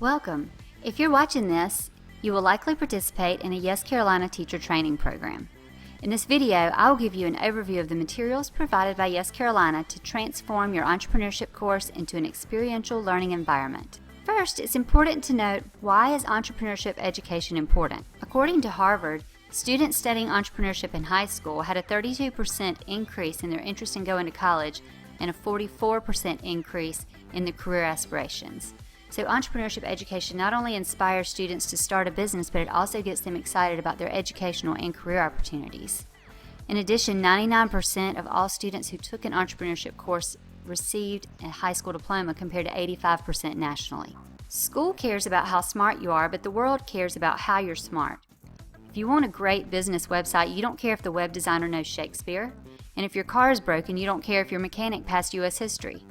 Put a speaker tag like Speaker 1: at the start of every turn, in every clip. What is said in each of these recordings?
Speaker 1: Welcome. If you're watching this, you will likely participate in a YEScarolina teacher training program. In this video, I will give you an overview of the materials provided by YEScarolina to transform your entrepreneurship course into an experiential learning environment. First, it's important to note, why is entrepreneurship education important? According to Harvard, students studying entrepreneurship in high school had a 32% increase in their interest in going to college and a 44% increase in their career aspirations. So entrepreneurship education not only inspires students to start a business, but it also gets them excited about their educational and career opportunities. In addition, 99% of all students who took an entrepreneurship course received a high school diploma compared to 85% nationally. School cares about how smart you are, but the world cares about how you're smart. If you want a great business website, you don't care if the web designer knows Shakespeare. And if your car is broken, you don't care if your mechanic passed U.S. history.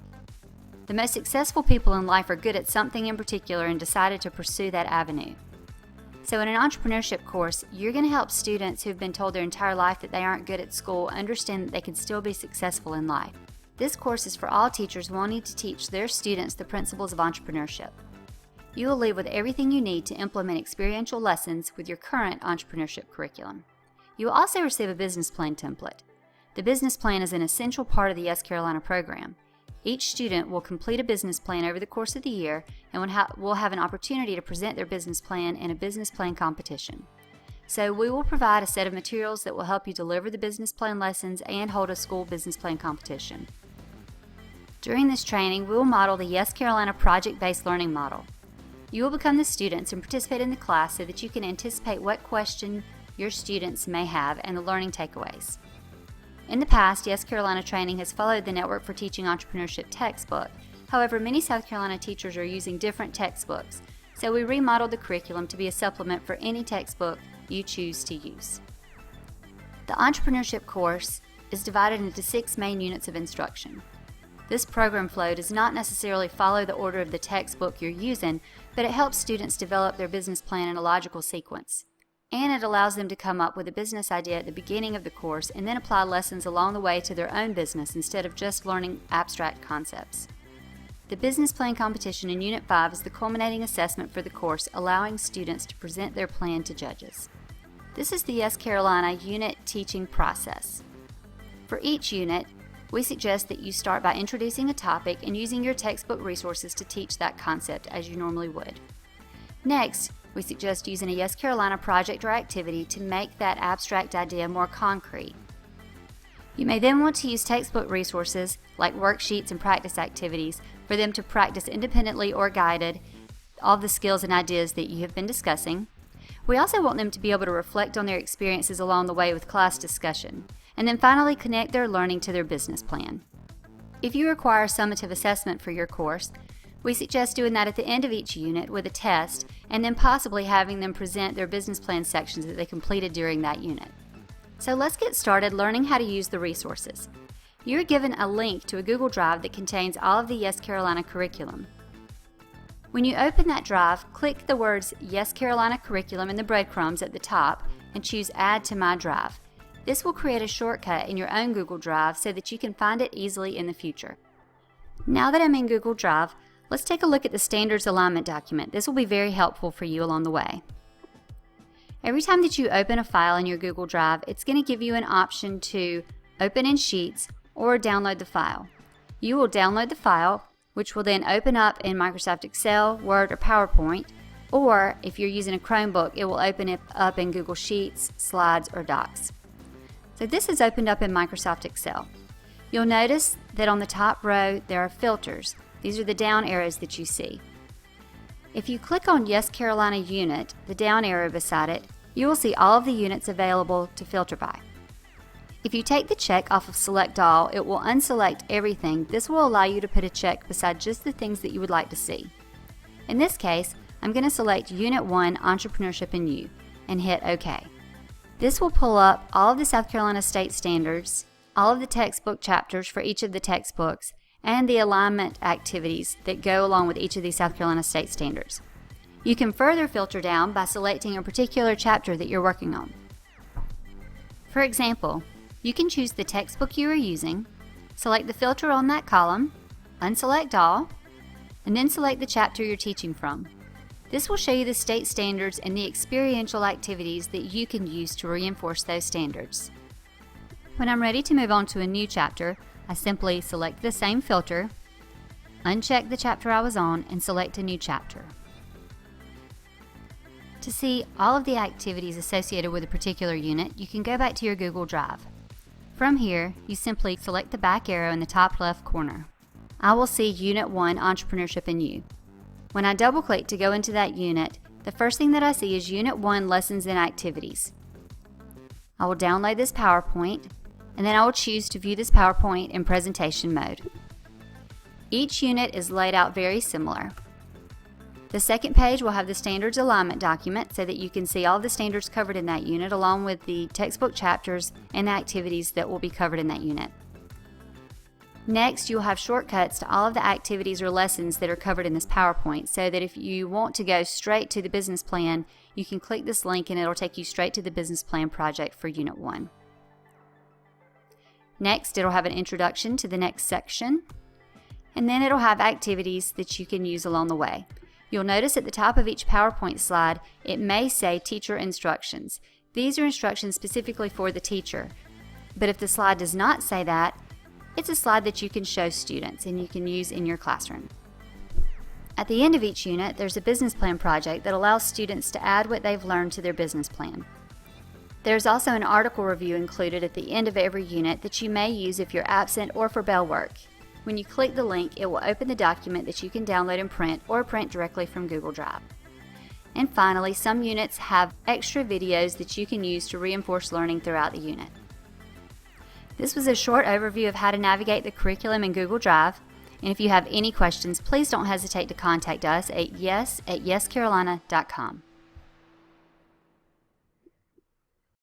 Speaker 1: The most successful people in life are good at something in particular and decided to pursue that avenue. So in an entrepreneurship course, you're going to help students who've been told their entire life that they aren't good at school understand that they can still be successful in life. This course is for all teachers wanting to teach their students the principles of entrepreneurship. You will leave with everything you need to implement experiential lessons with your current entrepreneurship curriculum. You will also receive a business plan template. The business plan is an essential part of the YEScarolina program. Each student will complete a business plan over the course of the year and will have an opportunity to present their business plan in a business plan competition. So we will provide a set of materials that will help you deliver the business plan lessons and hold a school business plan competition. During this training, we will model the YEScarolina project-based learning model. You will become the students and participate in the class so that you can anticipate what question your students may have and the learning takeaways. In the past, YEScarolina training has followed the Network for Teaching Entrepreneurship textbook. However, many South Carolina teachers are using different textbooks, so we remodeled the curriculum to be a supplement for any textbook you choose to use. The entrepreneurship course is divided into 6 main units of instruction. This program flow does not necessarily follow the order of the textbook you're using, but it helps students develop their business plan in a logical sequence. And it allows them to come up with a business idea at the beginning of the course and then apply lessons along the way to their own business instead of just learning abstract concepts. The business plan competition in Unit 5 is the culminating assessment for the course, allowing students to present their plan to judges. This is the YEScarolina unit teaching process. For each unit, we suggest that you start by introducing a topic and using your textbook resources to teach that concept as you normally would. Next, we suggest using a YEScarolina project or activity to make that abstract idea more concrete. You may then want to use textbook resources like worksheets and practice activities for them to practice independently or guided all the skills and ideas that you have been discussing. We also want them to be able to reflect on their experiences along the way with class discussion, and then finally connect their learning to their business plan. If you require summative assessment for your course, we suggest doing that at the end of each unit with a test, and then possibly having them present their business plan sections that they completed during that unit. So let's get started learning how to use the resources. You're given a link to a Google Drive that contains all of the YEScarolina curriculum. When you open that drive, click the words YEScarolina curriculum in the breadcrumbs at the top and choose Add to My Drive. This will create a shortcut in your own Google Drive so that you can find it easily in the future. Now that I'm in Google Drive, let's take a look at the standards alignment document. This will be very helpful for you along the way. Every time that you open a file in your Google Drive, it's going to give you an option to open in Sheets or download the file. You will download the file, which will then open up in Microsoft Excel, Word, or PowerPoint, or if you're using a Chromebook, it will open it up in Google Sheets, Slides, or Docs. So this is opened up in Microsoft Excel. You'll notice that on the top row there are filters. These are the down arrows that you see. If you click on YEScarolina Unit, the down arrow beside it, you will see all of the units available to filter by. If you take the check off of Select All, it will unselect everything. This will allow you to put a check beside just the things that you would like to see. In this case, I'm going to select Unit 1, Entrepreneurship and You, and hit OK. This will pull up all of the South Carolina State Standards, all of the textbook chapters for each of the textbooks, and the alignment activities that go along with each of these South Carolina State Standards. You can further filter down by selecting a particular chapter that you're working on. For example, you can choose the textbook you are using, select the filter on that column, unselect all, and then select the chapter you're teaching from. This will show you the state standards and the experiential activities that you can use to reinforce those standards. When I'm ready to move on to a new chapter, I simply select the same filter, uncheck the chapter I was on, and select a new chapter. To see all of the activities associated with a particular unit, you can go back to your Google Drive. From here, you simply select the back arrow in the top left corner. I will see Unit 1, Entrepreneurship and You. When I double-click to go into that unit, the first thing that I see is Unit 1, Lessons and Activities. I will download this PowerPoint, and then I will choose to view this PowerPoint in presentation mode. Each unit is laid out very similar. The second page will have the standards alignment document so that you can see all the standards covered in that unit along with the textbook chapters and the activities that will be covered in that unit. Next, you'll have shortcuts to all of the activities or lessons that are covered in this PowerPoint so that if you want to go straight to the business plan, you can click this link and it'll take you straight to the business plan project for Unit 1. Next, it'll have an introduction to the next section, and then it'll have activities that you can use along the way. You'll notice at the top of each PowerPoint slide, it may say Teacher Instructions. These are instructions specifically for the teacher, but if the slide does not say that, it's a slide that you can show students and you can use in your classroom. At the end of each unit, there's a business plan project that allows students to add what they've learned to their business plan. There's also an article review included at the end of every unit that you may use if you're absent or for bell work. When you click the link, it will open the document that you can download and print or print directly from Google Drive. And finally, some units have extra videos that you can use to reinforce learning throughout the unit. This was a short overview of how to navigate the curriculum in Google Drive, and if you have any questions, please don't hesitate to contact us at yes@YEScarolina.com.